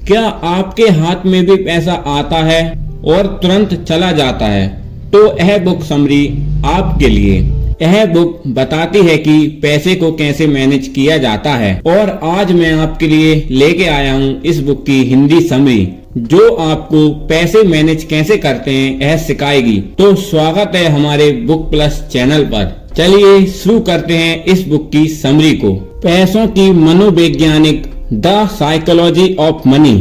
क्या आपके हाथ में भी पैसा आता है और तुरंत चला जाता है? तो यह बुक समरी आपके लिए। यह बुक बताती है कि पैसे को कैसे मैनेज किया जाता है और आज मैं आपके लिए लेके आया हूँ इस बुक की हिंदी समरी जो आपको पैसे मैनेज कैसे करते हैं यह सिखाएगी। तो स्वागत है हमारे बुक प्लस चैनल पर। चलिए शुरू करते हैं इस बुक की समरी को। पैसों की मनोवैज्ञानिक the psychology of money,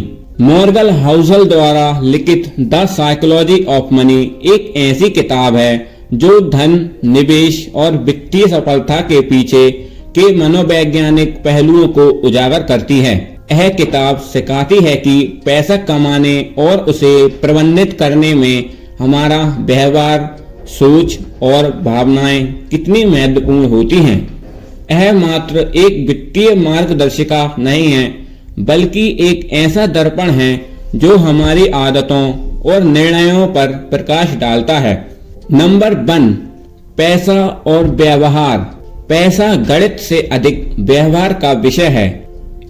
Morgan Housel द्वारा लिखित द साइकोलॉजी ऑफ मनी एक ऐसी किताब है जो धन, निवेश और वित्तीय सफलता के पीछे के मनोवैज्ञानिक पहलुओं को उजागर करती है। यह किताब सिखाती है कि पैसा कमाने और उसे प्रबंधित करने में हमारा व्यवहार, सोच और भावनाएं कितनी महत्वपूर्ण होती हैं। यह मात्र एक वित्तीय मार्गदर्शिका नहीं है बल्कि एक ऐसा दर्पण है जो हमारी आदतों और निर्णयों पर प्रकाश डालता है। नंबर 1, पैसा और व्यवहार। पैसा गणित से अधिक व्यवहार का विषय है।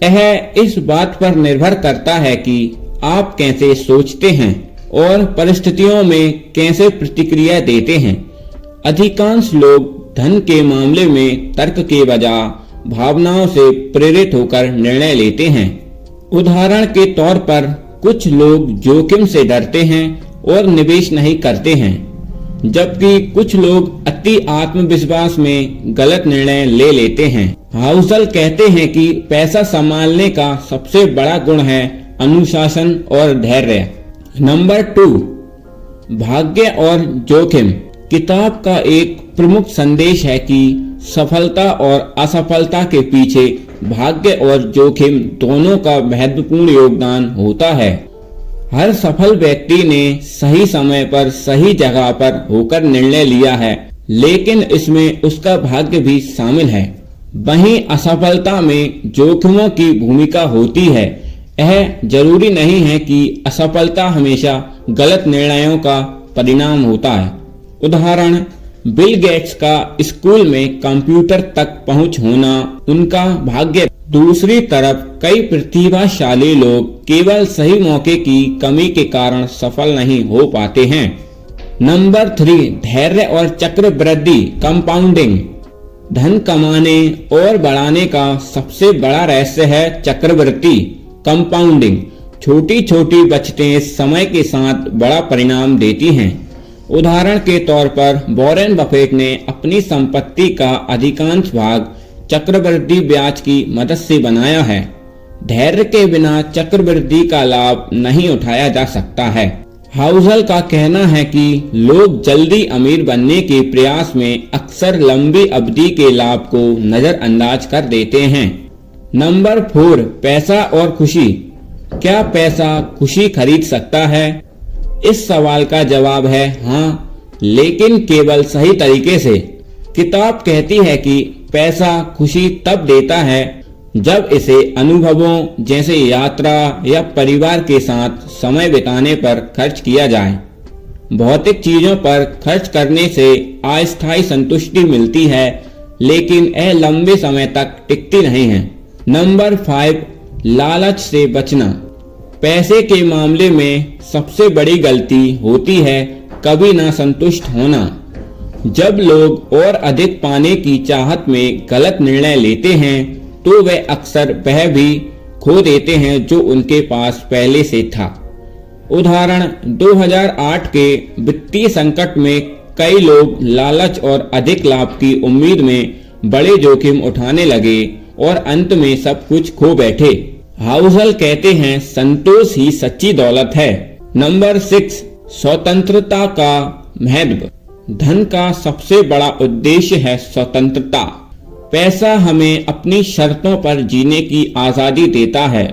यह इस बात पर निर्भर करता है कि आप कैसे सोचते हैं और परिस्थितियों में कैसे प्रतिक्रिया देते हैं। अधिकांश लोग धन के मामले में तर्क के बजाय भावनाओं से प्रेरित होकर निर्णय लेते हैं। उदाहरण के तौर पर कुछ लोग जोखिम से डरते हैं और निवेश नहीं करते हैं, जबकि कुछ लोग अति आत्मविश्वास में गलत निर्णय ले लेते हैं। हाउसल कहते हैं कि पैसा संभालने का सबसे बड़ा गुण है अनुशासन और धैर्य। नंबर 2, भाग्य और जोखिम। किताब का एक प्रमुख संदेश है कि सफलता और असफलता के पीछे भाग्य और जोखिम दोनों का महत्वपूर्ण योगदान होता है। हर सफल व्यक्ति ने सही समय पर सही जगह पर होकर निर्णय लिया है, लेकिन इसमें उसका भाग्य भी शामिल है। वहीं असफलता में जोखिमों की भूमिका होती है। यह जरूरी नहीं है कि असफलता हमेशा गलत निर्णयों का परिणाम होता है। उदाहरण, बिल गेट्स का स्कूल में कंप्यूटर तक पहुंच होना उनका भाग्य। दूसरी तरफ कई प्रतिभाशाली लोग केवल सही मौके की कमी के कारण सफल नहीं हो पाते हैं। नंबर 3, धैर्य और चक्रवृद्धि कंपाउंडिंग। धन कमाने और बढ़ाने का सबसे बड़ा रहस्य है चक्रवृद्धि कंपाउंडिंग। छोटी छोटी बचतें समय के साथ बड़ा परिणाम देती हैं। उदाहरण के तौर पर वॉरेन बफेट ने अपनी संपत्ति का अधिकांश भाग चक्रवृद्धि ब्याज की मदद से बनाया है। धैर्य के बिना चक्रवृद्धि का लाभ नहीं उठाया जा सकता है। हाउसल का कहना है कि लोग जल्दी अमीर बनने के प्रयास में अक्सर लंबी अवधि के लाभ को नजरअंदाज कर देते हैं। नंबर 4, पैसा और खुशी। क्या पैसा खुशी खरीद सकता है? इस सवाल का जवाब है हाँ, लेकिन केवल सही तरीके से। किताब कहती है कि पैसा खुशी तब देता है जब इसे अनुभवों जैसे यात्रा या परिवार के साथ समय बिताने पर खर्च किया जाए। भौतिक चीजों पर खर्च करने से अस्थायी संतुष्टि मिलती है, लेकिन यह लंबे समय तक टिकती नहीं है। नंबर 5, लालच से बचना। पैसे के मामले में सबसे बड़ी गलती होती है कभी ना संतुष्ट होना। जब लोग और अधिक पाने की चाहत में गलत निर्णय लेते हैं तो वे अक्सर वह भी खो देते हैं जो उनके पास पहले से था। उदाहरण, 2008 के वित्तीय संकट में कई लोग लालच और अधिक लाभ की उम्मीद में बड़े जोखिम उठाने लगे और अंत में सब कुछ खो बैठे। हाउसल कहते हैं संतोष ही सच्ची दौलत है। नंबर 6, स्वतंत्रता का महत्व। धन का सबसे बड़ा उद्देश्य है स्वतंत्रता। पैसा हमें अपनी शर्तों पर जीने की आजादी देता है।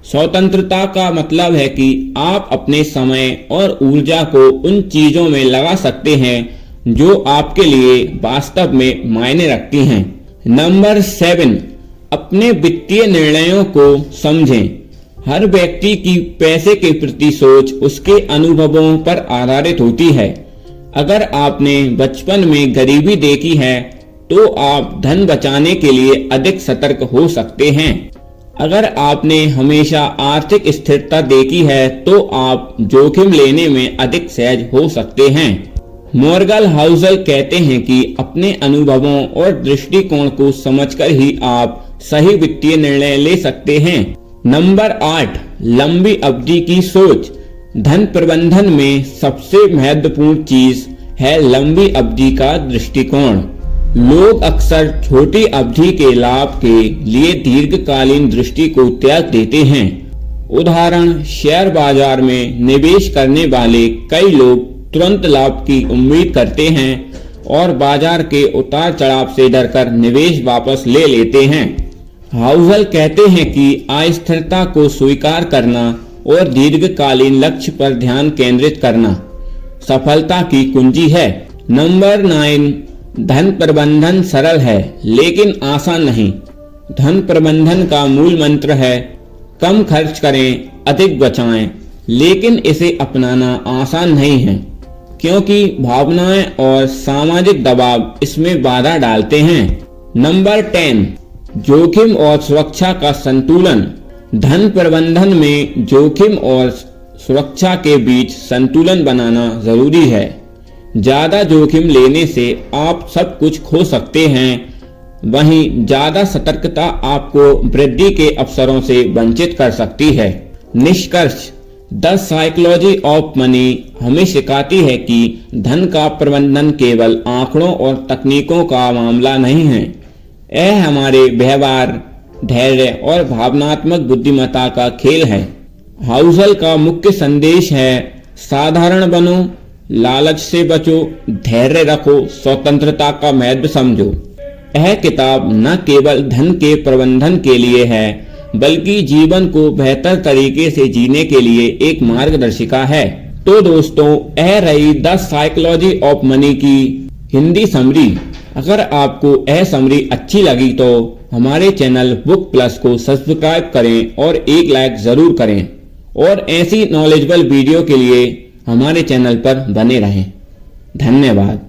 स्वतंत्रता का मतलब है कि आप अपने समय और ऊर्जा को उन चीजों में लगा सकते हैं जो आपके लिए वास्तव में मायने रखती हैं। नंबर 7, अपने वित्तीय निर्णयों को समझें। हर व्यक्ति की पैसे के प्रति सोच उसके अनुभवों पर आधारित होती है। अगर आपने बचपन में गरीबी देखी है तो आप धन बचाने के लिए अधिक सतर्क हो सकते हैं। अगर आपने हमेशा आर्थिक स्थिरता देखी है तो आप जोखिम लेने में अधिक सहज हो सकते हैं। मॉर्गन हाउसल कहते हैं कि अपने अनुभवों और दृष्टिकोण को समझकर ही आप सही वित्तीय निर्णय ले सकते हैं। नंबर 8, लंबी अवधि की सोच। धन प्रबंधन में सबसे महत्वपूर्ण चीज है लंबी अवधि का दृष्टिकोण। लोग अक्सर छोटी अवधि के लाभ के लिए दीर्घकालीन दृष्टि को त्याग देते हैं। उदाहरण, शेयर बाजार में निवेश करने वाले कई लोग तुरंत लाभ की उम्मीद करते हैं और बाजार के उतार चढ़ाव से डरकर निवेश वापस ले लेते हैं। हाउसल कहते हैं कि अस्थिरता को स्वीकार करना और दीर्घकालीन लक्ष्य पर ध्यान केंद्रित करना सफलता की कुंजी है। नंबर 9, धन प्रबंधन सरल है लेकिन आसान नहीं। धन प्रबंधन का मूल मंत्र है कम खर्च करें, अधिक बचाएं, लेकिन इसे अपनाना आसान नहीं है क्योंकि भावनाएं और सामाजिक दबाव इसमें बाधा डालते हैं। नंबर 10, जोखिम और सुरक्षा का संतुलन। धन प्रबंधन में जोखिम और सुरक्षा के बीच संतुलन बनाना जरूरी है। ज्यादा जोखिम लेने से आप सब कुछ खो सकते हैं, वहीं ज्यादा सतर्कता आपको वृद्धि के अवसरों से वंचित कर सकती है। निष्कर्ष, द साइकोलॉजी ऑफ मनी हमें सिखाती है कि धन का प्रबंधन केवल आंकड़ों और तकनीकों का मामला नहीं है। यह हमारे व्यवहार, धैर्य और भावनात्मक बुद्धिमत्ता का खेल है। हाउसल का मुख्य संदेश है साधारण बनो, लालच से बचो, धैर्य रखो, स्वतंत्रता का महत्व समझो। यह किताब न केवल धन के प्रबंधन के लिए है बल्कि जीवन को बेहतर तरीके से जीने के लिए एक मार्गदर्शिका है। तो दोस्तों, यह रही द साइकोलॉजी ऑफ मनी की हिंदी समरी। अगर आपको यह समरी अच्छी लगी तो हमारे चैनल बुक प्लस को सब्सक्राइब करें और एक लाइक जरूर करें और ऐसी नॉलेजेबल वीडियो के लिए हमारे चैनल पर बने रहें। धन्यवाद।